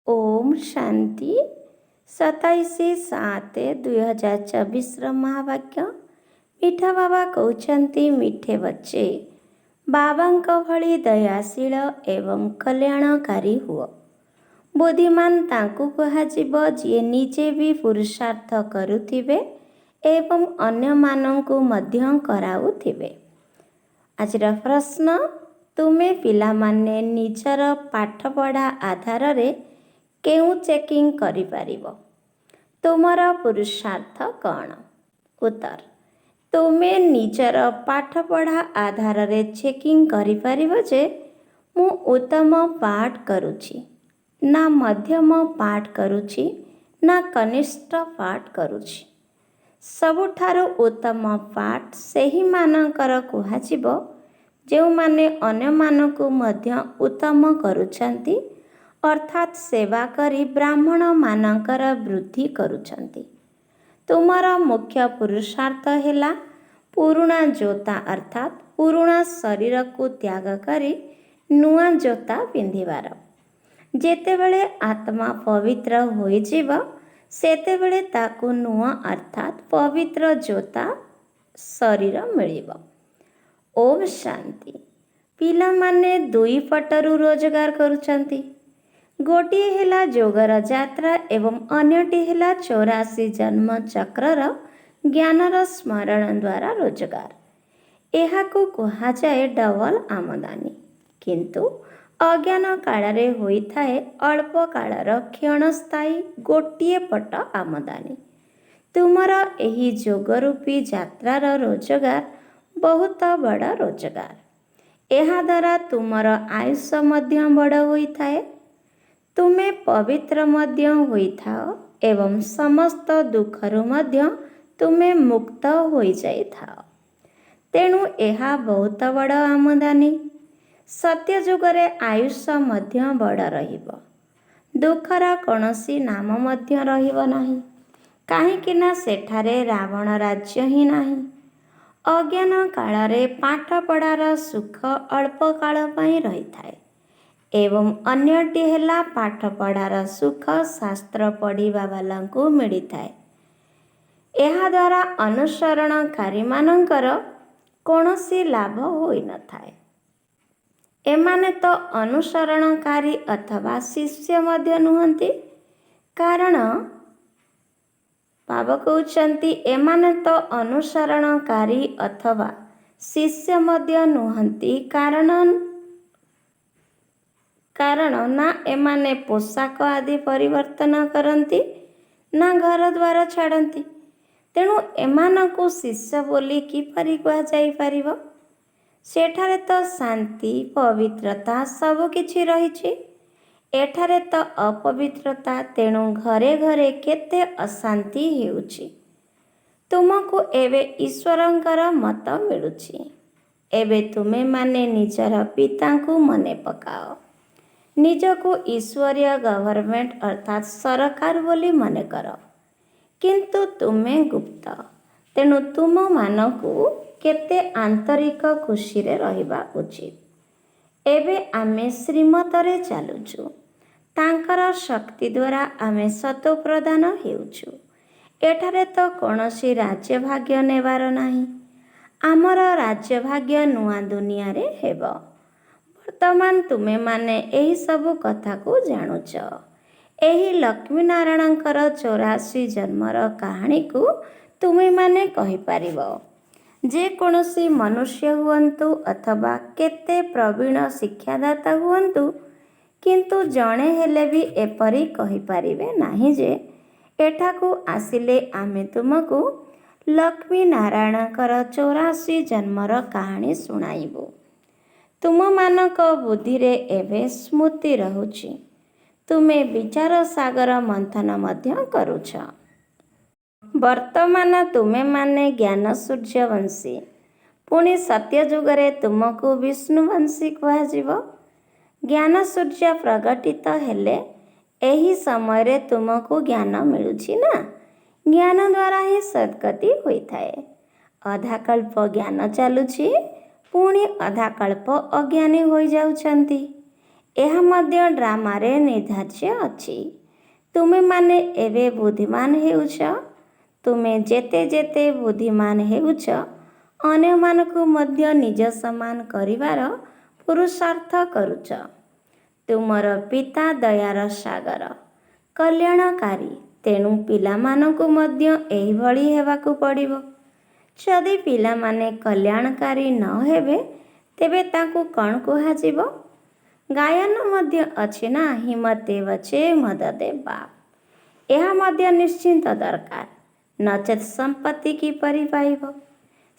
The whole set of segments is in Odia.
ओम शांति 27/7/2024 महावाक्य। मिठा बाबा कहते मिठे बच्चे बाबा भली दयाशील एवं कल्याणकारी हुआ। बुद्धिमान तांकु कहाजिब जे निजे भी पुरुषार्थ करुथिबे एवं अन्य मानंकु मध्य कराउथिबे। आजिर प्रश्न, तुमे पिला माने निजर पाठपढ़ा आधार रे केउ चेकिंग करि पारिबो? तुमर पुरुषार्थ कौन? उत्तर, तुमे निजर पाठपढ़ा आधार रे चेकिंग करि पारिबो जे मु उत्तम पाठ करुछि ना मध्यम पाठ करुछि ना कनिष्ठ पाठ करुछि। सबुठारु उत्तम पाठ सेही मानकर कुहाजिबो जो माने अन्य मानकु मध्य उत्तम करुछंती, अर्थात सेवा करी ब्राह्मण मानकर वृद्धि करुछंती। तुमर मुख्य पुरुषार्थ हेला पुरुणा जोता अर्थात पुरुणा शरीर को त्याग करी नुआ जोता पिंधिबार। जेतेबेले आत्मा पवित्र होइजिब सेतेबेले ताकु नुआ अर्थात पवित्र जोता शरीर मिलिबो। ओम शांति। पिला माने दुई पटरु रोजगार करुछंती। गोटिए हेला जोगर यात्रा एवं अन्यटी हेला 84 जन्म चक्रर ज्ञानर स्मरण द्वारा रोजगार। एहाकु कुहाजाए डबल आमदानी। किंतु अज्ञान काଳରେ होइथाए अल्प काଳର क्षणस्थायी गोटिए पट आमदानी। तुमर एही जोगरूपी यात्रार रोजगार बहुत बड़ रोजगार। एहा द्वारा तुमर आयुष्य मध्य बड़ होइथाए। तुमे पवित्र मध्य होइथाओ एवं समस्त दुखरु मध्य तुमे मुक्त होई जाइथाओ। तेणु एहा बहुत बड़ आमदानी। सत्य जुगरे आयुष्य मध्य बड़ रहिबो। दुखर कौनसी नाम मध्य रहिबो नाही, काहेकि ना सेठारे रावण राज्य ही नाही। अज्ञान काଳରେ पाठ पढ़ार सुख अल्प काल पई रहिथाए एवं अन्यटी हेला पाठ पढ़ार सुख शास्त्र पढ़िबा वालांकु मिलिथाए। एहा द्वारा अनुसरणकारी मानंकर कौनसी लाभ होई न थाए। एमाने तो अनुसरणकारी अथवा शिष्य मध्य नुहंती, कारण बाबा कहउछंती एमाने तो अनुसरणकारी अथवा शिष्य मध्य नुहंती, कारण ना एमाने पोशाक आदि परिवर्तन करती ना घर द्वार छाड़ती। तेणु एमानकु शिष्य बोली किपरि कुहाजाई पारिबो? सेठारे तो शांति पवित्रता सबु किछि रहिछि। एठारे तो अपवित्रता, तेणु घरे घरे केते अशांति हेउछि। तुमको एबे ईश्वरंकर मत मिलुछि। एबे तुमे माने निजर पितांकु मने पकाओ। निजको ईश्वरीय गवर्नमेंट अर्थात सरकार बोली मने करो, किंतु तुमे गुप्त। तेणु तुम मानकु केते आंतरिक खुशी रे रहिबा उचित। एबे आमे श्रीमतरे चालुछु। तांकर शक्ति द्वारा आमे सतो प्रदान हेउछु। एठारे तो कौनसी राज्य भाग्य नेबार नाही। आमर राज्य भाग्य नुआ दुनिया रे हेबो। वर्तमान तुमे माने एही सबु कथा को जानुच। एही लक्ष्मी नारायणकर 84 जन्मर कहानी को तुमे माने कहि पारिबो। जे कौनसी मनुष्य हुअन्तु अथवा केते प्रवीण शिक्षादाता हुअन्तु, किंतु जणे हेले भी एपरी कहि पारिबे नाही जे एठाकु आसिले आमे तुमको लक्ष्मी नारायणकर 84 जन्मर कहानी सुनाइबु। तुम मानक बुद्धि रे एबे स्मृति रहुछि। तुमे विचार सागर मंथन मध्य करुछ। वर्तमान तुमे माने ज्ञान सूर्यवंशी, पुणी सत्य जुगरे तुमको विष्णुवंशी कुहाजिबो। ज्ञान सूर्य प्रगटित हेले एही समय रे तुमको ज्ञान मिलुछि ना। ज्ञान द्वारा ही सद्गति होइथाए। अधाकल्प ज्ञान चालुछि, पुणी अधाकल्प अज्ञानी होई जाउछंती। ଏହା ମଧ୍ୟ ଡ୍ରାମାରେ ନିର୍ଦ୍ଧାର୍ଯ୍ୟ ଅଛି। ତୁମେମାନେ ଏବେ ବୁଦ୍ଧିମାନ ହେଉଛ। ତୁମେ ଯେତେ ଯେତେ ବୁଦ୍ଧିମାନ ହେଉଛ, ଅନ୍ୟମାନଙ୍କୁ ମଧ୍ୟ ନିଜ ସମାନ କରିବାର ପୁରୁଷାର୍ଥ କରୁଛ। ତୁମର ପିତା ଦୟାର ସାଗର, କଲ୍ୟାଣକାରୀ। ତେଣୁ ପିଲାମାନଙ୍କୁ ମଧ୍ୟ ଏହିଭଳି ହେବାକୁ ପଡ଼ିବ। ଯଦି ପିଲାମାନେ କଲ୍ୟାଣକାରୀ ନ ହେବେ, ତେବେ ତାଙ୍କୁ କ'ଣ କୁହାଯିବ? ଗାୟନ ମଧ୍ୟ ଅଛି ନା, ହିମତେ ବଚେ ମଦଦେ ବାପ। ଏହା ମଧ୍ୟ ନିଶ୍ଚିନ୍ତ ଦରକାର, ନଚେତ୍ ସମ୍ପତ୍ତି କିପରି ପାଇବ?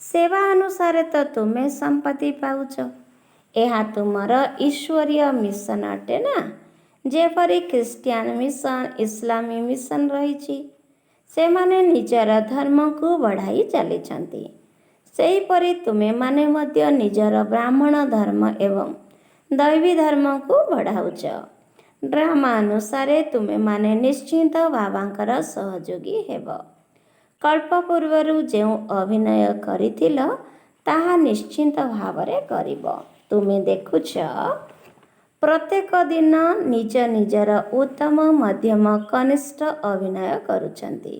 ସେବା ଅନୁସାରେ ତ ତୁମେ ସମ୍ପତ୍ତି ପାଉଛ। ଏହା ତୁମର ଈଶ୍ୱରୀୟ ମିଶନ ଅଟେ ନା। ଯେପରି ଖ୍ରୀଷ୍ଟିଆନ ମିଶନ, ଇସଲାମୀ ମିଶନ ରହିଛି, ସେମାନେ ନିଜର ଧର୍ମକୁ ବଢ଼ାଇ ଚାଲିଛନ୍ତି। ସେହିପରି ତୁମେମାନେ ମଧ୍ୟ ନିଜର ବ୍ରାହ୍ମଣ ଧର୍ମ ଏବଂ ଦୈବୀ ଧର୍ମକୁ ବଢ଼ାଉଛ। ଡ୍ରାମା ଅନୁସାରେ ତୁମେମାନେ ନିଶ୍ଚିନ୍ତ ବାବାଙ୍କର ସହଯୋଗୀ ହେବ। କଳ୍ପ ପୂର୍ବରୁ ଯେଉଁ ଅଭିନୟ କରିଥିଲ, ତାହା ନିଶ୍ଚିନ୍ତ ଭାବରେ କରିବ। ତୁମେ ଦେଖୁଛ, ପ୍ରତ୍ୟେକ ଦିନ ନିଜ ନିଜର ଉତ୍ତମ, ମଧ୍ୟମ, କନିଷ୍ଠ ଅଭିନୟ କରୁଛନ୍ତି।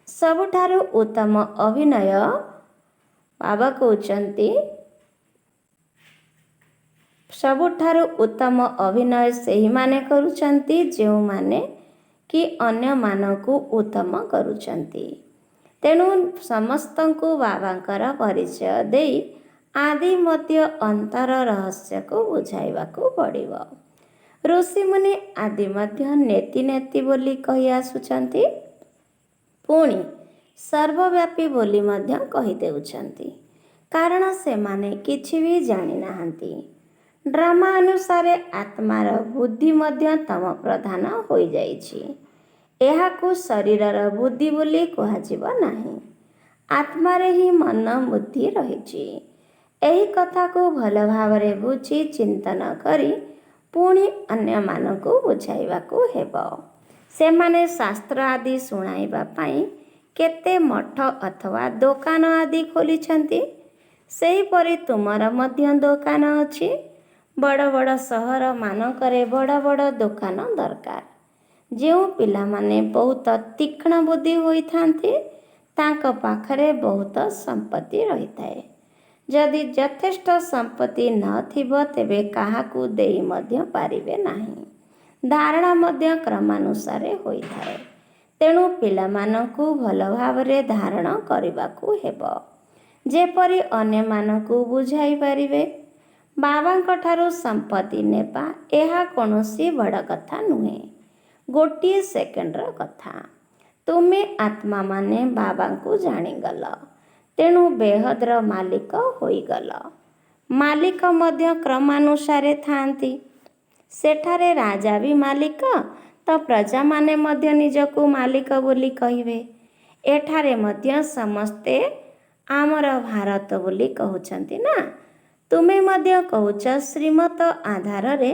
ସବୁଠାରୁ ଉତ୍ତମ ଅଭିନୟ, ବାବା କହୁଛନ୍ତି, ସବୁଠାରୁ ଉତ୍ତମ ଅଭିନୟ ସେହିମାନେ କରୁଛନ୍ତି ଯେଉଁମାନେ କି ଅନ୍ୟମାନଙ୍କୁ ଉତ୍ତମ କରୁଛନ୍ତି। ତେଣୁ ସମସ୍ତଙ୍କୁ ବାବାଙ୍କର ପରିଚୟ ଦେଇ ଆଦି ମଧ୍ୟ ଅନ୍ତର ରହସ୍ୟକୁ ବୁଝାଇବାକୁ ପଡ଼ିବ। ଋଷିମୁନି ଆଦି ମଧ୍ୟ ନେତି ନେତି ବୋଲି କହି ଆସୁଛନ୍ତି, ପୁଣି ସର୍ବବ୍ୟାପୀ ବୋଲି ମଧ୍ୟ କହିଦେଉଛନ୍ତି, କାରଣ ସେମାନେ କିଛି ବି ଜାଣିନାହାନ୍ତି। ଡ୍ରାମା ଅନୁସାରେ ଆତ୍ମାର ବୁଦ୍ଧି ମଧ୍ୟ ତମ ପ୍ରଧାନ ହୋଇଯାଇଛି। ଏହାକୁ ଶରୀରର ବୁଦ୍ଧି ବୋଲି କୁହାଯିବ ନାହିଁ। ଆତ୍ମାରେ ହିଁ ମନ ବୁଦ୍ଧି ରହିଛି। ଏହି କଥାକୁ ଭଲ ଭାବରେ ବୁଝି ଚିନ୍ତନ କରି ପୁଣି ଅନ୍ୟମାନଙ୍କୁ ବୁଝାଇବାକୁ ହେବ। ସେମାନେ ଶାସ୍ତ୍ର ଆଦି ଶୁଣାଇବା ପାଇଁ କେତେ ମଠ ଅଥବା ଦୋକାନ ଆଦି ଖୋଲିଛନ୍ତି। ସେହିପରି ତୁମର ମଧ୍ୟ ଦୋକାନ ଅଛି। ବଡ଼ ବଡ଼ ସହରମାନଙ୍କରେ ବଡ଼ ବଡ଼ ଦୋକାନ ଦରକାର। ଯେଉଁ ପିଲାମାନେ ବହୁତ ତୀକ୍ଷ୍ଣ ବୁଦ୍ଧି ହୋଇଥାନ୍ତି, ତାଙ୍କ ପାଖରେ ବହୁତ ସମ୍ପତ୍ତି ରହିଥାଏ। ଯଦି ଯଥେଷ୍ଟ ସମ୍ପତ୍ତି ନଥିବ, ତେବେ କାହାକୁ ଦେଇ ମଧ୍ୟ ପାରିବେ ନାହିଁ। ଧାରଣା ମଧ୍ୟ କ୍ରମାନୁସାରେ ହୋଇଥାଏ। ତେଣୁ ପିଲାମାନଙ୍କୁ ଭଲ ଭାବରେ ଧାରଣ କରିବାକୁ ହେବ, ଯେପରି ଅନ୍ୟମାନଙ୍କୁ ବୁଝାଇ ପାରିବେ। ବାବାଙ୍କଠାରୁ ସମ୍ପତ୍ତି ନେବା ଏହା କୌଣସି ବଡ଼ କଥା ନୁହେଁ, ଗୋଟିଏ ସେକେଣ୍ଡର କଥା। ତୁମେ ଆତ୍ମାମାନେ ବାବାଙ୍କୁ ଜାଣିଗଲ, ତେଣୁ ବେହଦର ମାଲିକ ହୋଇଗଲ। ମାଲିକ ମଧ୍ୟ କ୍ରମାନୁସାରେ ଥାଆନ୍ତି। ସେଠାରେ ରାଜା ବି ମାଲିକ, ତ ପ୍ରଜାମାନେ ମଧ୍ୟ ନିଜକୁ ମାଲିକ ବୋଲି କହିବେ। ଏଠାରେ ମଧ୍ୟ ସମସ୍ତେ ଆମର ଭାରତ ବୋଲି କହୁଛନ୍ତି ନା। ତୁମେ ମଧ୍ୟ କହୁଛ, ଶ୍ରୀମତ ଆଧାରରେ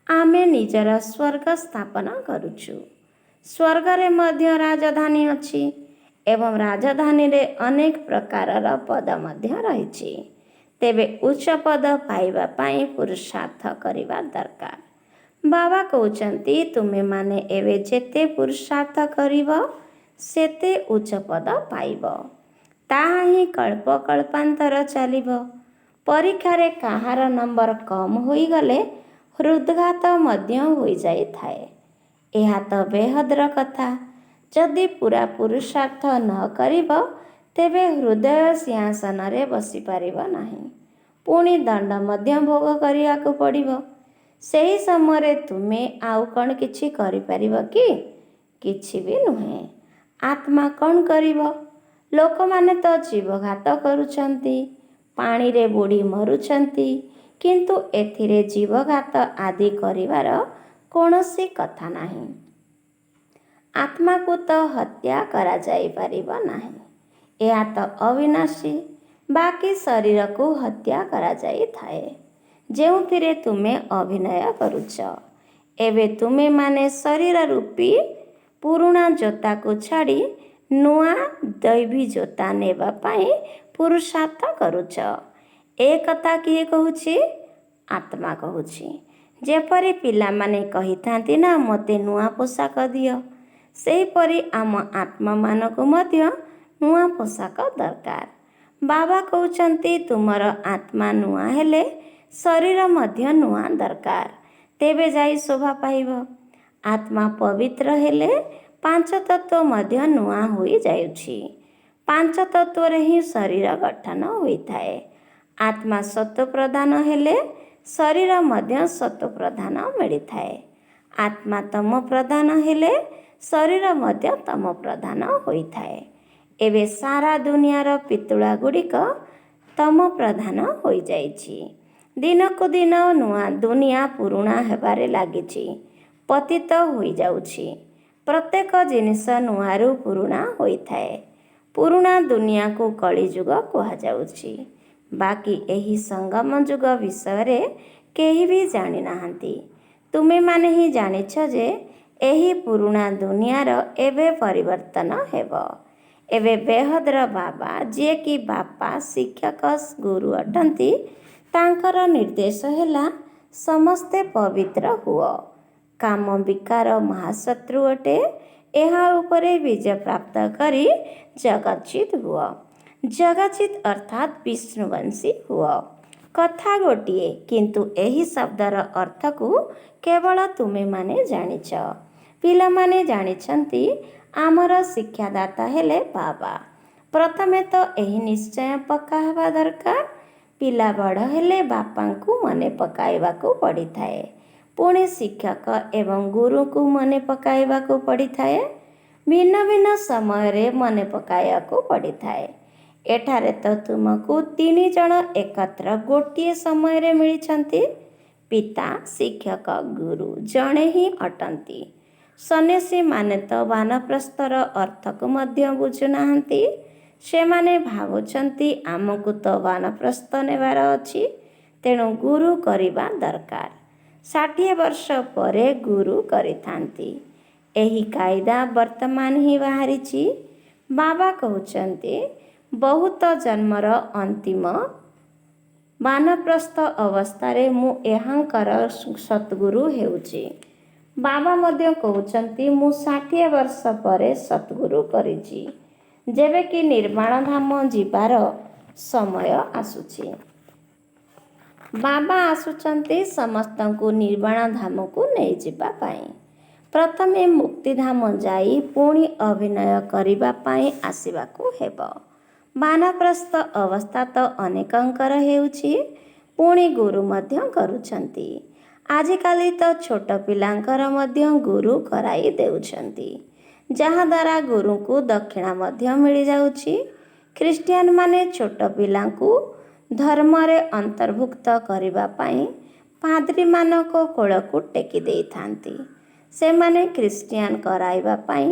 ଆମେ ନିଜର ସ୍ୱର୍ଗ ସ୍ଥାପନ କରୁଛୁ। ସ୍ୱର୍ଗରେ ମଧ୍ୟ ରାଜଧାନୀ ଅଛି ଏବଂ ରାଜଧାନୀରେ ଅନେକ ପ୍ରକାରର ପଦ ମଧ୍ୟ ରହିଛି। ତେବେ ଉଚ୍ଚ ପଦ ପାଇବା ପାଇଁ ପୁରୁଷାର୍ଥ କରିବା ଦରକାର। ବାବା କହୁଛନ୍ତି, ତୁମେମାନେ ଏବେ ଯେତେ ପୁରୁଷାର୍ଥ କରିବ, ସେତେ ଉଚ୍ଚ ପଦ ପାଇବ। ତାହା ହିଁ କଳ୍ପ କଳ୍ପାନ୍ତର ଚାଲିବ। ପରୀକ୍ଷାରେ କାହାର ନମ୍ବର କମ୍ ହୋଇଗଲେ ହୃଦଘାତ ମଧ୍ୟ ହୋଇଯାଇଥାଏ। ଏହା ତ ବେହଦର କଥା। ଯଦି ପୁରା ପୁରୁଷାର୍ଥ ନ କରିବ, ତେବେ ହୃଦୟ ସିଂହାସନରେ ବସିପାରିବ ନାହିଁ। ପୁଣି ଦଣ୍ଡ ମଧ୍ୟ ଭୋଗ କରିବାକୁ ପଡ଼ିବ। ସେହି ସମୟରେ ତୁମେ ଆଉ କ'ଣ କିଛି କରିପାରିବ କି? କିଛି ବି ନୁହେଁ। ଆତ୍ମା କ'ଣ କରିବ? ଲୋକମାନେ ତ ଜୀବଘାତ କରୁଛନ୍ତି, ପାଣିରେ ବୁଡ଼ି ମରୁଛନ୍ତି, କିନ୍ତୁ ଏଥିରେ ଜୀବଘାତ ଆଦି କରିବାର କୌଣସି କଥା ନାହିଁ। ଆତ୍ମାକୁ ତ ହତ୍ୟା କରାଯାଇପାରିବ ନାହିଁ। ଏହା ତ ଅବିନାଶୀ। ବାକି ଶରୀରକୁ ହତ୍ୟା କରାଯାଇଥାଏ, ଯେଉଁଥିରେ ତୁମେ ଅଭିନୟ କରୁଛ। ଏବେ ତୁମେମାନେ ଶରୀର ରୂପୀ ପୁରୁଣା ଜୋତାକୁ ଛାଡ଼ି ନୂଆ ଦୈବୀ ଜୋତା ନେବା ପାଇଁ ପୁରୁଷାର୍ଥ କରୁଛ। ଏ କଥା କିଏ କହୁଛି? ଆତ୍ମା କହୁଛି। ଯେପରି ପିଲାମାନେ କହିଥାନ୍ତି ନା ମୋତେ ନୂଆ ପୋଷାକ ଦିଅ, ସେହିପରି ଆମ ଆତ୍ମାମାନଙ୍କୁ ମଧ୍ୟ ନୂଆ ପୋଷାକ ଦରକାର। ବାବା କହୁଛନ୍ତି ତୁମର ଆତ୍ମା ନୂଆ ହେଲେ ଶରୀର ମଧ୍ୟ ନୂଆ ଦରକାର, ତେବେ ଯାଇ ଶୋଭା ପାଇବ। ଆତ୍ମା ପବିତ୍ର ହେଲେ ପାଞ୍ଚ ତତ୍ଵ ମଧ୍ୟ ନୂଆ ହୋଇଯାଉଛି। ପାଞ୍ଚ ତତ୍ଵରେ ହିଁ ଶରୀର ଗଠନ ହୋଇଥାଏ। ଆତ୍ମା ସତ୍ଵ ପ୍ରଧାନ ହେଲେ ଶରୀର ମଧ୍ୟ ସତ୍ଵ ପ୍ରଧାନ ମିଳିଥାଏ। ଆତ୍ମା ତମ ପ୍ରଧାନ ହେଲେ ଶରୀର ମଧ୍ୟ ତମ ପ୍ରଧାନ ହୋଇଥାଏ। ଏବେ ସାରା ଦୁନିଆର ପିତୁଳା ଗୁଡ଼ିକ ତମ ପ୍ରଧାନ ହୋଇଯାଇଛି। ଦିନକୁ ଦିନ ନୂଆ ଦୁନିଆ ପୁରୁଣା ହେବାରେ ଲାଗିଛି, ପତିତ ହୋଇଯାଉଛି। ପ୍ରତ୍ୟେକ ଜିନିଷ ନୂଆରୁ ପୁରୁଣା ହୋଇଥାଏ। ପୁରୁଣା ଦୁନିଆକୁ କଳିଯୁଗ କୁହାଯାଉଛି। ବାକି ଏହି ସଙ୍ଗମ ଯୁଗ ବିଷୟରେ କେହି ବି ଜାଣିନାହାନ୍ତି। ତୁମେମାନେ ହିଁ ଜାଣିଛ ଯେ ଏହି ପୁରୁଣା ଦୁନିଆର ଏବେ ପରିବର୍ତ୍ତନ ହେବ। ଏବେ ବେହଦର ବାବା, ଯିଏକି ବାପା, ଶିକ୍ଷକ, ଗୁରୁ ଅଟନ୍ତି, ତାଙ୍କର ନିର୍ଦ୍ଦେଶ ହେଲା ସମସ୍ତେ ପବିତ୍ର ହୁଅ। କାମ ବିକାର ମହାଶତ୍ରୁ ଅଟେ, ଏହା ଉପରେ ବିଜୟ ପ୍ରାପ୍ତ କରି ଜଗତଜିତ ହୁଅ। ଜଗତଜିତ ଅର୍ଥାତ୍ ବିଷ୍ଣୁବଂଶୀ ହୁଅ। କଥା ଗୋଟିଏ, କିନ୍ତୁ ଏହି ଶବ୍ଦର ଅର୍ଥକୁ କେବଳ ତୁମେମାନେ ଜାଣିଛ। ପିଲାମାନେ ଜାଣିଛନ୍ତି ଆମର ଶିକ୍ଷାଦାତା ହେଲେ ବାବା। ପ୍ରଥମେ ତ ଏହି ନିଶ୍ଚୟ ପକ୍କା ହେବା ଦରକାର। ପିଲା ବଡ଼ ହେଲେ ବାପାଙ୍କୁ ମନେ ପକାଇବାକୁ ପଡ଼ିଥାଏ। ପୁଣି ଶିକ୍ଷକ ଏବଂ ଗୁରୁଙ୍କୁ ମନେ ପକାଇବାକୁ ପଡ଼ିଥାଏ। ଭିନ୍ନ ଭିନ୍ନ ସମୟରେ ମନେ ପକାଇବାକୁ ପଡ଼ିଥାଏ। ଏଠାରେ ତ ତୁମକୁ ତିନି ଜଣ ଏକତ୍ର ଗୋଟିଏ ସମୟରେ ମିଳିଛନ୍ତି। ପିତା, ଶିକ୍ଷକ, ଗୁରୁ ଜଣେ ହିଁ ଅଟନ୍ତି। ସନ୍ନ୍ୟାସୀମାନେ ତ ବାନପ୍ରସ୍ଥର ଅର୍ଥକୁ ମଧ୍ୟ ବୁଝୁନାହାନ୍ତି। ସେମାନେ ଭାବୁଛନ୍ତି ଆମକୁ ତ ବାନପ୍ରସ୍ଥ ନେବାର ଅଛି, ତେଣୁ ଗୁରୁ କରିବା ଦରକାର। 60 ବର୍ଷ ପରେ ଗୁରୁ କରିଥାନ୍ତି। ଏହି କାଇଦା ବର୍ତ୍ତମାନ ହିଁ ବାହାରିଛି। ବାବା କହୁଛନ୍ତି ବହୁତ ଜନ୍ମର ଅନ୍ତିମ ବାନପ୍ରସ୍ଥ ଅବସ୍ଥାରେ ମୁଁ ଏହାଙ୍କର ସଦ୍ଗୁରୁ ହେଉଛି। ବାବା ମଧ୍ୟ କହୁଛନ୍ତି ମୁଁ 60 ବର୍ଷ ପରେ ସଦ୍ଗୁରୁ କରିଛି, ଯେବେକି ନିର୍ବାଣ ଧାମ ଯିବାର ସମୟ ଆସୁଛି। ବାବା ଆସୁଛନ୍ତି ସମସ୍ତଙ୍କୁ ନିର୍ବାଣ ଧାମକୁ ନେଇଯିବା ପାଇଁ। ପ୍ରଥମେ ମୁକ୍ତିଧାମ ଯାଇ ପୁଣି ଅଭିନୟ କରିବା ପାଇଁ ଆସିବାକୁ ହେବ। ବାନପ୍ରସ୍ଥ ଅବସ୍ଥା ତ ଅନେକଙ୍କର ହେଉଛି, ପୁଣି ଗୁରୁ ମଧ୍ୟ କରୁଛନ୍ତି। ଆଜିକାଲି ତ ଛୋଟ ପିଲାଙ୍କର ମଧ୍ୟ ଗୁରୁ କରାଇ ଦେଉଛନ୍ତି, ଯାହାଦ୍ୱାରା ଗୁରୁଙ୍କୁ ଦକ୍ଷିଣା ମଧ୍ୟ ମିଳିଯାଉଛି। ଖ୍ରୀଷ୍ଟିଆନମାନେ ଛୋଟ ପିଲାଙ୍କୁ ଧର୍ମରେ ଅନ୍ତର୍ଭୁକ୍ତ କରିବା ପାଇଁ ପାଦ୍ରୀମାନଙ୍କ କୋଳକୁ ଟେକି ଦେଇଥାନ୍ତି। ସେମାନେ ଖ୍ରୀଷ୍ଟିଆନ କରାଇବା ପାଇଁ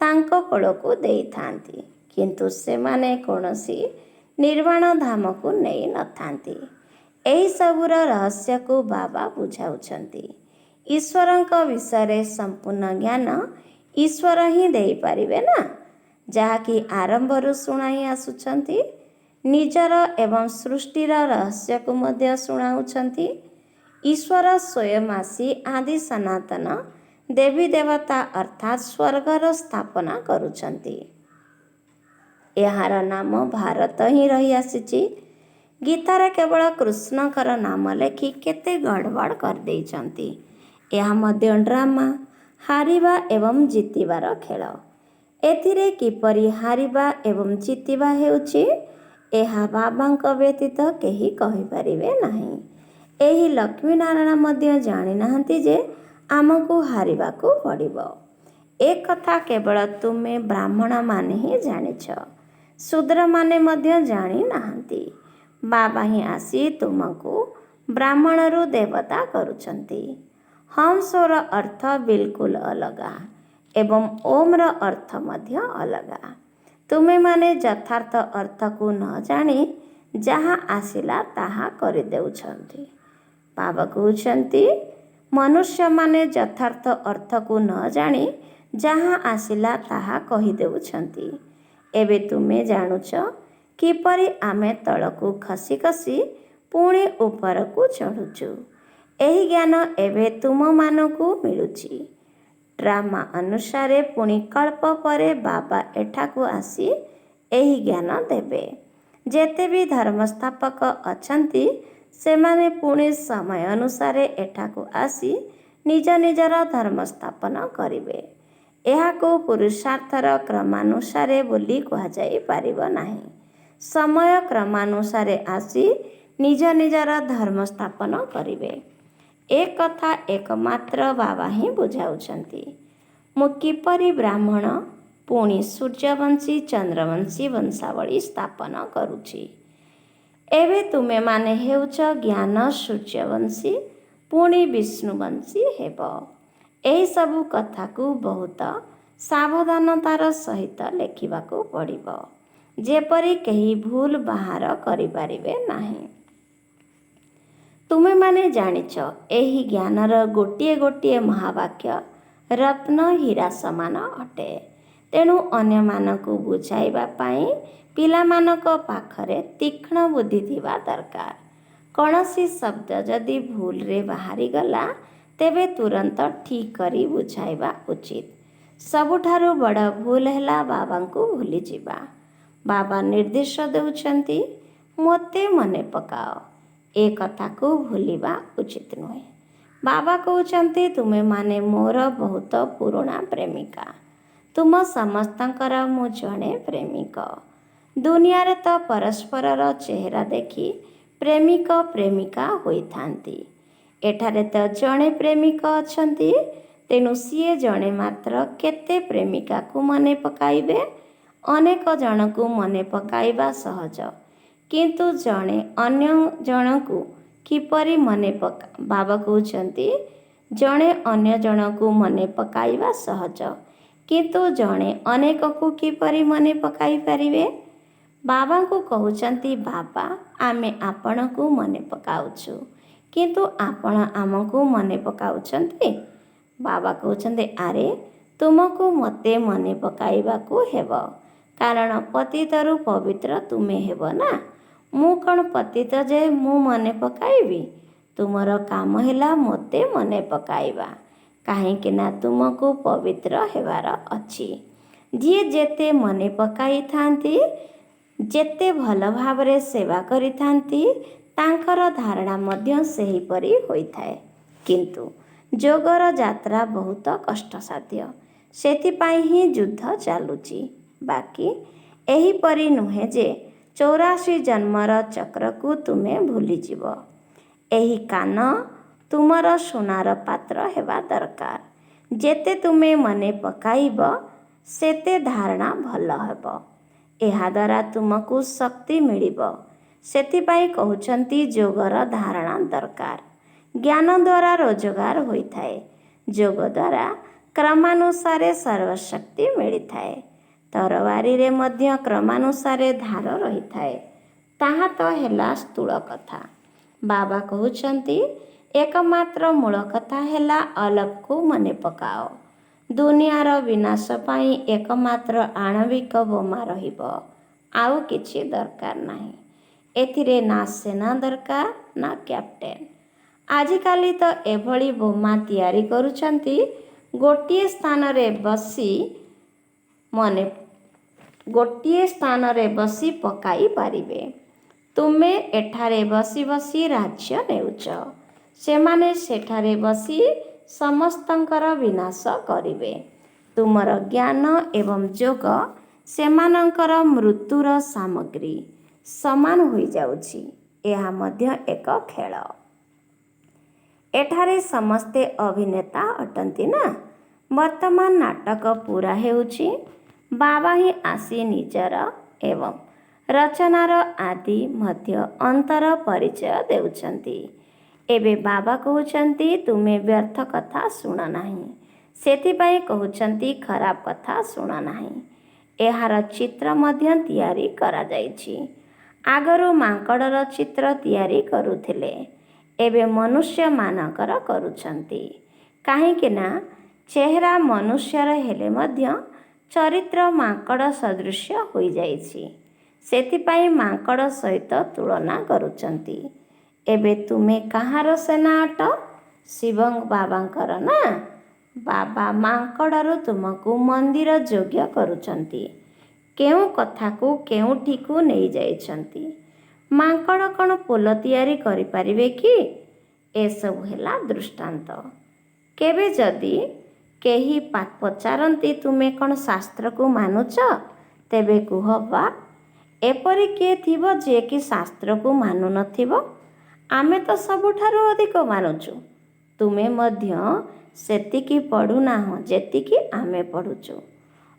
ତାଙ୍କ କୋଳକୁ ଦେଇଥାନ୍ତି, କିନ୍ତୁ ସେମାନେ କୌଣସି ନିର୍ବାଣ ଧାମକୁ ନେଇ ନଥାନ୍ତି। ଏହିସବୁର ରହସ୍ୟକୁ ବାବା ବୁଝାଉଛନ୍ତି। ଈଶ୍ୱରଙ୍କ ବିଷୟରେ ସମ୍ପୂର୍ଣ୍ଣ ଜ୍ଞାନ ଈଶ୍ୱର ହିଁ ଦେଇପାରିବେ ନା, ଯାହାକି ଆରମ୍ଭରୁ ଶୁଣାଇ ଆସୁଛନ୍ତି। ନିଜର ଏବଂ ସୃଷ୍ଟିର ରହସ୍ୟକୁ ମଧ୍ୟ ଶୁଣାଉଛନ୍ତି। ଈଶ୍ୱର ସ୍ୱୟଂ ଆସି ଆଦି ସନାତନ ଦେବୀ ଦେବତା ଅର୍ଥାତ୍ ସ୍ୱର୍ଗର ସ୍ଥାପନା କରୁଛନ୍ତି। ଏହାର ନାମ ଭାରତ ହିଁ ରହିଆସିଛି। ଗୀତାରେ କେବଳ କୃଷ୍ଣଙ୍କର ନାମ ଲେଖି କେତେ ଗଡ଼ବଡ଼ କରିଦେଇଛନ୍ତି। ଏହା ମଧ୍ୟ ଡ୍ରାମା, ହାରିବା ଏବଂ ଜିତିବାର ଖେଳ। ଏଥିରେ କିପରି ହାରିବା ଏବଂ ଜିତିବା ହେଉଛି, ଏହା ବାବାଙ୍କ ବ୍ୟତୀତ କେହି କହିପାରିବେ ନାହିଁ। ଏହି ଲକ୍ଷ୍ମୀନାରାୟଣ ମଧ୍ୟ ଜାଣିନାହାନ୍ତି ଯେ ଆମକୁ ହାରିବାକୁ ପଡ଼ିବ। ଏ କଥା କେବଳ ତୁମେ ବ୍ରାହ୍ମଣମାନେ ହିଁ ଜାଣିଛ। ଶୂଦ୍ରମାନେ ମଧ୍ୟ ଜାଣିନାହାନ୍ତି। ବାବା ହିଁ ଆସି ତୁମକୁ ବ୍ରାହ୍ମଣରୁ ଦେବତା କରୁଛନ୍ତି। ହଂସର ଅର୍ଥ ବିଲକୁଲ ଅଲଗା ଏବଂ ଓମ୍ର ଅର୍ଥ ମଧ୍ୟ ଅଲଗା। ତୁମେମାନେ ଯଥାର୍ଥ ଅର୍ଥକୁ ନ ଜାଣି ଯାହା ଆସିଲା ତାହା କରିଦେଉଛନ୍ତି। ବାବା କହୁଛନ୍ତି ମନୁଷ୍ୟମାନେ ଯଥାର୍ଥ ଅର୍ଥକୁ ନ ଜାଣି ଯାହା ଆସିଲା ତାହା କହିଦେଉଛନ୍ତି। ଏବେ ତୁମେ ଜାଣୁଛ କିପରି ଆମେ ତଳକୁ ଖସି ଖସି ପୁଣି ଉପରକୁ ଚଢ଼ୁଛୁ। ଏହି ଜ୍ଞାନ ଏବେ ତୁମମାନଙ୍କୁ ମିଳୁଛି। ଡ୍ରାମା ଅନୁସାରେ ପୁଣି କଳ୍ପ ପରେ ବାବା ଏଠାକୁ ଆସି ଏହି ଜ୍ଞାନ ଦେବେ। ଯେତେ ବି ଧର୍ମସ୍ଥାପକ ଅଛନ୍ତି ସେମାନେ ପୁଣି ସମୟ ଅନୁସାରେ ଏଠାକୁ ଆସି ନିଜ ନିଜର ଧର୍ମ ସ୍ଥାପନ କରିବେ। ଏହାକୁ ପୁରୁଷାର୍ଥର କ୍ରମାନୁସାରେ ବୋଲି କୁହାଯାଇପାରିବ ନାହିଁ। ସମୟ କ୍ରମାନୁସାରେ ଆସି ନିଜ ନିଜର ଧର୍ମ ସ୍ଥାପନ କରିବେ। ଏ କଥା ଏକମାତ୍ର ବାବା ହିଁ ବୁଝାଉଛନ୍ତି। ମୁଁ କିପରି ବ୍ରାହ୍ମଣ ପୁଣି ସୂର୍ଯ୍ୟବଂଶୀ ଚନ୍ଦ୍ରବଂଶୀ ବଂଶାବଳୀ ସ୍ଥାପନ କରୁଛି। ଏବେ ତୁମେମାନେ ହେଉଛ ଜ୍ଞାନ ସୂର୍ଯ୍ୟବଂଶୀ ପୁଣି ବିଷ୍ଣୁବଂଶୀ ହେବ। ଏହିସବୁ କଥାକୁ ବହୁତ ସାବଧାନତାର ସହିତ ଲେଖିବାକୁ ପଡ଼ିବ, ଯେପରି କେହି ଭୁଲ ବାହାର କରିପାରିବେ ନାହିଁ। ତୁମେମାନେ ଜାଣିଛ ଏହି ଜ୍ଞାନର ଗୋଟିଏ ଗୋଟିଏ ମହାବାକ୍ୟ ରତ୍ନ ହୀରା ସମାନ ଅଟେ। ତେଣୁ ଅନ୍ୟମାନଙ୍କୁ ବୁଝାଇବା ପାଇଁ ପିଲାମାନଙ୍କ ପାଖରେ ତୀକ୍ଷ୍ଣ ବୁଦ୍ଧି ଥିବା ଦରକାର। କୌଣସି ଶବ୍ଦ ଯଦି ଭୁଲରେ ବାହାରିଗଲା ତେବେ ତୁରନ୍ତ ଠିକ୍ କରି ବୁଝାଇବା ଉଚିତ। ସବୁଠାରୁ ବଡ଼ ଭୁଲ ହେଲା ବାବାଙ୍କୁ ଭୁଲିଯିବା। ବାବା ନିର୍ଦ୍ଦେଶ ଦେଉଛନ୍ତି, ମୋତେ ମନେ ପକାଅ। ଏ କଥାକୁ ଭୁଲିବା ଉଚିତ ନୁହେଁ। ବାବା କହୁଛନ୍ତି, ତୁମେମାନେ ମୋର ବହୁତ ପୁରୁଣା ପ୍ରେମିକା। ତୁମ ସମସ୍ତଙ୍କର ମୁଁ ଜଣେ ପ୍ରେମିକ। ଦୁନିଆରେ ତ ପରସ୍ପରର ଚେହେରା ଦେଖି ପ୍ରେମିକ ପ୍ରେମିକା ହୋଇଥାନ୍ତି। ଏଠାରେ ତ ଜଣେ ପ୍ରେମିକ ଅଛନ୍ତି, ତେଣୁ ସିଏ ଜଣେ ମାତ୍ର କେତେ ପ୍ରେମିକାକୁ ମନେ ପକାଇବେ? ଅନେକ ଜଣକୁ ମନେ ପକାଇବା ସହଜ, କିନ୍ତୁ ଜଣେ ଅନ୍ୟ ଜଣକୁ କିପରି ମନେ ବାବା କହୁଛନ୍ତି, ଜଣେ ଅନ୍ୟ ଜଣକୁ ମନେ ପକାଇବା ସହଜ, କିନ୍ତୁ ଜଣେ ଅନେକକୁ କିପରି ମନେ ପକାଇ ପାରିବେ? ବାବାଙ୍କୁ କହୁଛନ୍ତି, ବାବା ଆମେ ଆପଣଙ୍କୁ ମନେ ପକାଉଛୁ, କିନ୍ତୁ ଆପଣ ଆମକୁ ମନେ ପକାଉଛନ୍ତି? ବାବା କହୁଛନ୍ତି, ଆରେ ତୁମକୁ ମୋତେ ମନେ ପକାଇବାକୁ ହେବ, କାରଣ ପତିତରୁ ପବିତ୍ର ତୁମେ ହେବ ନା। ମୁଁ କ'ଣ ପତିତ ଯେ ମୁଁ ମନେ ପକାଇବି? ତୁମର କାମ ହେଲା ମୋତେ ମନେ ପକାଇବା, କାହିଁକି ନା ତୁମକୁ ପବିତ୍ର ହେବାର ଅଛି। ଯିଏ ଯେତେ ମନେ ପକାଇଥାନ୍ତି, ଯେତେ ଭଲ ଭାବରେ ସେବା କରିଥାନ୍ତି, ତାଙ୍କର ଧାରଣା ମଧ୍ୟ ସେହିପରି ହୋଇଥାଏ। କିନ୍ତୁ ଯୋଗର ଯାତ୍ରା ବହୁତ କଷ୍ଟସାଧ୍ୟ, ସେଥିପାଇଁ ହିଁ ଯୁଦ୍ଧ ଚାଲୁଛି। ବାକି ଏହିପରି ନୁହେଁ ଯେ 84 ଜନ୍ମର ଚକ୍ରକୁ ତୁମେ ଭୁଲିଯିବ। ଏହି କାନ ତୁମର ସୁନାର ପାତ୍ର ହେବା ଦରକାର। ଯେତେ ତୁମେ ମନେ ପକାଇବ ସେତେ ଧାରଣା ଭଲ ହେବ। ଏହାଦ୍ୱାରା ତୁମକୁ ଶକ୍ତି ମିଳିବ। ସେଥିପାଇଁ କହୁଛନ୍ତି ଯୋଗର ଧାରଣା ଦରକାର। ଜ୍ଞାନ ଦ୍ୱାରା ରୋଜଗାର ହୋଇଥାଏ। ଯୋଗ ଦ୍ୱାରା କ୍ରମାନୁସାରେ ସର୍ବଶକ୍ତି ମିଳିଥାଏ। ତରବାରୀରେ ମଧ୍ୟ କ୍ରମାନୁସାରେ ଧାର ରହିଥାଏ। ତାହା ତ ହେଲା ସ୍ଥୂଳ କଥା। ବାବା କହୁଛନ୍ତି, ଏକମାତ୍ର ମୂଳ କଥା ହେଲା ଅଲପକୁ ମନେ ପକାଅ। ଦୁନିଆର ବିନାଶ ପାଇଁ ଏକମାତ୍ର ଆଣବିକ ବୋମା ରହିବ, ଆଉ କିଛି ଦରକାର ନାହିଁ। ଏଥିରେ ନା ସେନା ଦରକାର ନା କ୍ୟାପ୍ଟେନ୍। ଆଜିକାଲି ତ ଏଭଳି ବୋମା ତିଆରି କରୁଛନ୍ତି, ଗୋଟିଏ ସ୍ଥାନରେ ବସି ପକାଇ ପାରିବେ। ତୁମେ ଏଠାରେ ବସି ବସି ରାଜ୍ୟ ନେଉଛ, ସେମାନେ ସେଠାରେ ବସି ସମସ୍ତଙ୍କର ବିନାଶ କରିବେ। ତୁମର ଜ୍ଞାନ ଏବଂ ଯୋଗ ସେମାନଙ୍କର ମୃତ୍ୟୁର ସାମଗ୍ରୀ ସମାନ ହୋଇଯାଉଛି। ଏହା ମଧ୍ୟ ଏକ ଖେଳ। ଏଠାରେ ସମସ୍ତେ ଅଭିନେତା ଅଟନ୍ତି ନା। ବର୍ତ୍ତମାନ ନାଟକ ପୁରା ହେଉଛି। ବାବା ହିଁ ଆସି ନିଜର ଏବଂ ରଚନାର ଆଦି ମଧ୍ୟ ଅନ୍ତର ପରିଚୟ ଦେଉଛନ୍ତି। ଏବେ ବାବା କହୁଛନ୍ତି, ତୁମେ ବ୍ୟର୍ଥ କଥା ଶୁଣ ନାହିଁ। ସେଥିପାଇଁ କହୁଛନ୍ତି ଖରାପ କଥା ଶୁଣ ନାହିଁ। ଏହାର ଚିତ୍ର ମଧ୍ୟ ତିଆରି କରାଯାଇଛି। ଆଗରୁ ମାଙ୍କଡ଼ର ଚିତ୍ର ତିଆରି କରୁଥିଲେ, ଏବେ ମନୁଷ୍ୟମାନଙ୍କର କରୁଛନ୍ତି। କାହିଁକି ନା ଚେହେରା ମନୁଷ୍ୟର ହେଲେ ମଧ୍ୟ ଚରିତ୍ର ମାଙ୍କଡ଼ ସଦୃଶ୍ୟ ହୋଇଯାଇଛି। ସେଥିପାଇଁ ମାଙ୍କଡ଼ ସହିତ ତୁଳନା କରୁଛନ୍ତି। ଏବେ ତୁମେ କାହାର ସେନା ଅଟ? ଶିବ ବାବାଙ୍କର ନା। ବାବା ମାଙ୍କଡ଼ରୁ ତୁମକୁ ମନ୍ଦିର ଯୋଗ୍ୟ କରୁଛନ୍ତି। କେଉଁ କଥାକୁ କେଉଁଠିକୁ ନେଇଯାଇଛନ୍ତି। ମାଙ୍କଡ଼ କ'ଣ ପୋଲ ତିଆରି କରିପାରିବେ କି? ଏସବୁ ହେଲା ଦୃଷ୍ଟାନ୍ତ। କେବେ ଯଦି କେହି ପଚାରନ୍ତି ତୁମେ କ'ଣ ଶାସ୍ତ୍ରକୁ ମାନୁଛ? ତେବେ କୁହ ବା, ଏପରି କିଏ ଥିବ ଯିଏକି ଶାସ୍ତ୍ରକୁ ମାନୁନଥିବ? ଆମେ ତ ସବୁଠାରୁ ଅଧିକ ମାନୁଛୁ। ତୁମେ ମଧ୍ୟ ସେତିକି ପଢ଼ୁନାହଁ ଯେତିକି ଆମେ ପଢ଼ୁଛୁ।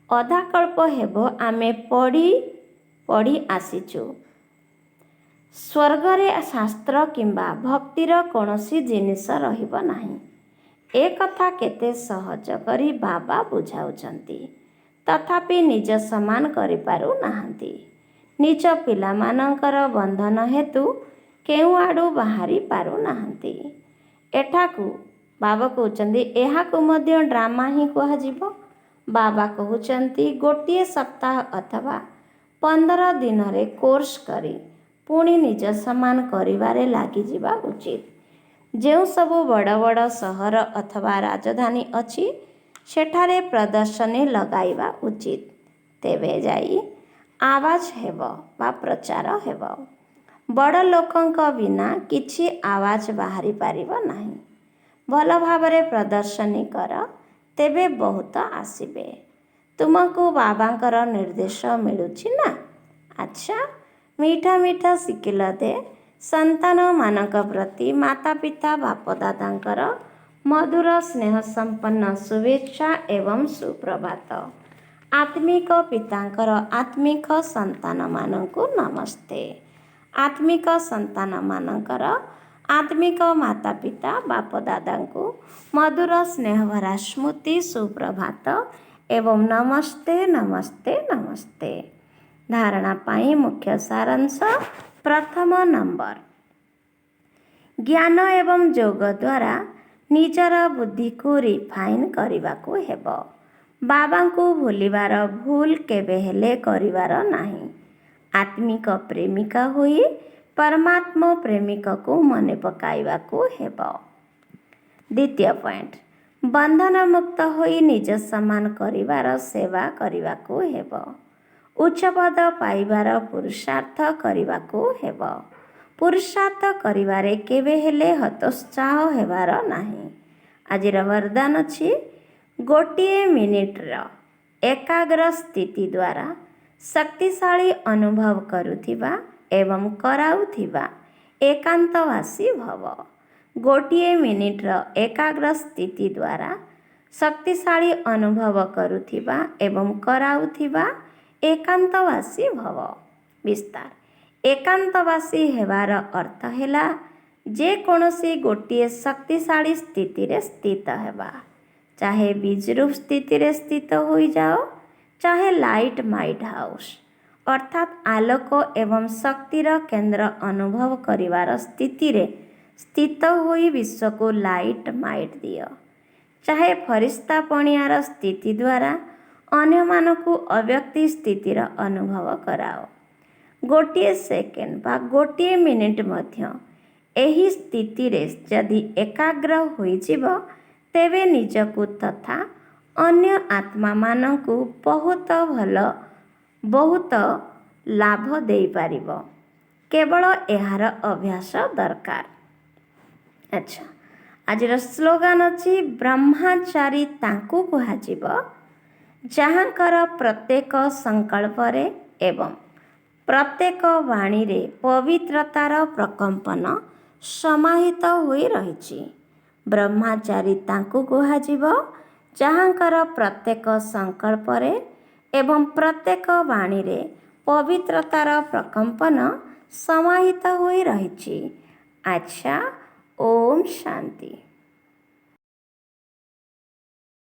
ଅଧାକଳ୍ପ ହେବ ଆମେ ପଢ଼ି ଆସିଛୁ। ସ୍ୱର୍ଗରେ ଶାସ୍ତ୍ର କିମ୍ବା ଭକ୍ତିର କୌଣସି ଜିନିଷ ରହିବ ନାହିଁ। ଏ କଥା କେତେ ସହଜ କରି ବାବା ବୁଝାଉଛନ୍ତି। ତଥାପି ନିଜ ସମାନ କରିପାରୁନାହାନ୍ତି। ନିଜ ପିଲାମାନଙ୍କର ବନ୍ଧନ ହେତୁ କେଉଁଆଡ଼ୁ ବାହାରି ପାରୁନାହାନ୍ତି। ଏଠାକୁ ବାବା କହୁଛନ୍ତି ଏହାକୁ ମଧ୍ୟ ଡ୍ରାମା ହିଁ କୁହାଯିବ। ବାବା କହୁଛନ୍ତି ଗୋଟିଏ ସପ୍ତାହ ଅଥବା 15 ଦିନରେ କୋର୍ସ କରି ପୁଣି ନିଜ ସମାନ କରିବାରେ ଲାଗିଯିବା ଉଚିତ। ଯେଉଁ ସବୁ ବଡ଼ ବଡ଼ ସହର ଅଥବା ରାଜଧାନୀ ଅଛି ସେଠାରେ ପ୍ରଦର୍ଶନୀ ଲଗାଇବା ଉଚିତ। ତେବେ ଯାଇ ଆୱାଜ ହେବ ବା ପ୍ରଚାର ହେବ। ବଡ଼ ଲୋକଙ୍କ ବିନା କିଛି ଆୱାଜ ବାହାରି ପାରିବ ନାହିଁ। ଭଲ ଭାବରେ ପ୍ରଦର୍ଶନୀ କର, ତେବେ ବହୁତ ଆସିବେ। ତୁମକୁ ବାବାଙ୍କର ନିର୍ଦ୍ଦେଶ ମିଳୁଛି ନା? ଆଚ୍ଛା, ମିଠା ମିଠା ଶିଖିଲ ଦେ। ସନ୍ତାନମାନଙ୍କ ପ୍ରତି ମାତା ପିତା ବାପଦାଦାଙ୍କର ମଧୁର ସ୍ନେହ ସମ୍ପନ୍ନ ଶୁଭେଚ୍ଛା ଏବଂ ସୁପ୍ରଭାତ। ଆତ୍ମିକ ପିତାଙ୍କର ଆତ୍ମିକ ସନ୍ତାନମାନଙ୍କୁ ନମସ୍ତେ। ଆତ୍ମିକ ସନ୍ତାନମାନଙ୍କର ଆତ୍ମିକ ମାତା ପିତା ବାପଦାଦାଙ୍କୁ ମଧୁର ସ୍ନେହଭରା ସ୍ମୃତି ସୁପ୍ରଭାତ ଏବଂ ନମସ୍ତେ ନମସ୍ତେ ନମସ୍ତେ। ଧାରଣା ପାଇଁ ମୁଖ୍ୟ ସାରାଂଶ। ପ୍ରଥମ ନମ୍ବର, ଜ୍ଞାନ ଏବଂ ଯୋଗ ଦ୍ୱାରା ନିଜର ବୁଦ୍ଧିକୁ ରିଫାଇନ୍ କରିବାକୁ ହେବ। ବାବାଙ୍କୁ ଭୁଲିବାର ଭୁଲ କେବେ ହେଲେ କରିବାର ନାହିଁ। ଆତ୍ମିକ ପ୍ରେମିକା ହୋଇ ପରମାତ୍ମ ପ୍ରେମିକକୁ ମନେ ପକାଇବାକୁ ହେବ। ଦ୍ୱିତୀୟ ପଏଣ୍ଟ, ବନ୍ଧନମୁକ୍ତ ହୋଇ ନିଜ ସମାନ କରିବାର ସେବା କରିବାକୁ ହେବ। ଉଚ୍ଚପଦ ପାଇବାର ପୁରୁଷାର୍ଥ କରିବାକୁ ହେବ। ପୁରୁଷାର୍ଥ କରିବାରେ କେବେ ହେଲେ ହତୋତ୍ସାହ ହେବାର ନାହିଁ। ଆଜିର ବରଦାନ ଅଛି, ଗୋଟିଏ ମିନିଟର ଏକାଗ୍ର ସ୍ଥିତି ଦ୍ୱାରା ଶକ୍ତିଶାଳୀ ଅନୁଭବ କରୁଥିବା ଏବଂ କରାଉଥିବା ଏକାନ୍ତବାସୀ ଭବ। ଗୋଟିଏ ମିନିଟର ଏକାଗ୍ର ସ୍ଥିତି ଦ୍ୱାରା ଶକ୍ତିଶାଳୀ ଅନୁଭବ କରୁଥିବା ଏବଂ କରାଉଥିବା ଏକାନ୍ତବାସୀ ଭବ। ବିସ୍ତାର, ଏକାନ୍ତବାସୀ ହେବାର ଅର୍ଥ ହେଲା ଯେକୌଣସି ଗୋଟିଏ ଶକ୍ତିଶାଳୀ ସ୍ଥିତିରେ ସ୍ଥିତ ହେବା। ଚାହେ ବିଜରୁପ ସ୍ଥିତିରେ ସ୍ଥିତ ହୋଇଯାଅ, ଚାହେ ଲାଇଟ୍ ମାଇଟ୍ ହାଉସ୍ ଅର୍ଥାତ୍ ଆଲୋକ ଏବଂ ଶକ୍ତିର କେନ୍ଦ୍ର ଅନୁଭବ କରିବାର ସ୍ଥିତିରେ ସ୍ଥିତ ହୋଇ ବିଶ୍ୱକୁ ଲାଇଟ୍ ମାଇଟ୍ ଦିଅ। ଚାହେ ଫରିସ୍ତା ପଣିଆର ସ୍ଥିତି ଦ୍ୱାରା ଅନ୍ୟମାନଙ୍କୁ ଅବ୍ୟକ୍ତି ସ୍ଥିତିର ଅନୁଭବ କରାଅ। ଗୋଟିଏ ସେକେଣ୍ଡ ବା ଗୋଟିଏ ମିନିଟ୍ ମଧ୍ୟ ଏହି ସ୍ଥିତିରେ ଯଦି ଏକାଗ୍ର ହୋଇଯିବ, ତେବେ ନିଜକୁ ତଥା ଅନ୍ୟ ଆତ୍ମାମାନଙ୍କୁ ବହୁତ ଲାଭ ଦେଇପାରିବ। କେବଳ ଏହାର ଅଭ୍ୟାସ ଦରକାର। ଆଚ୍ଛା, ଆଜିର ସ୍ଲୋଗାନ ଅଛି, ବ୍ରହ୍ମଚାରୀ ତାଙ୍କୁ କୁହାଯିବ ଯାହାଙ୍କର ପ୍ରତ୍ୟେକ ସଂକଳ୍ପରେ ଏବଂ ପ୍ରତ୍ୟେକ ବାଣୀରେ ପବିତ୍ରତାର ପ୍ରକମ୍ପନ ସମାହିତ ହୋଇ ରହିଛି। ବ୍ରହ୍ମଚାରୀ ତାଙ୍କୁ କୁହାଯିବ ଯାହାଙ୍କର ପ୍ରତ୍ୟେକ ସଂକଳ୍ପରେ ଏବଂ ପ୍ରତ୍ୟେକ ବାଣୀରେ ପବିତ୍ରତାର ପ୍ରକମ୍ପନ ସମାହିତ ହୋଇ ରହିଛି। ଆଚ୍ଛା, ଓମ୍ ଶାନ୍ତି।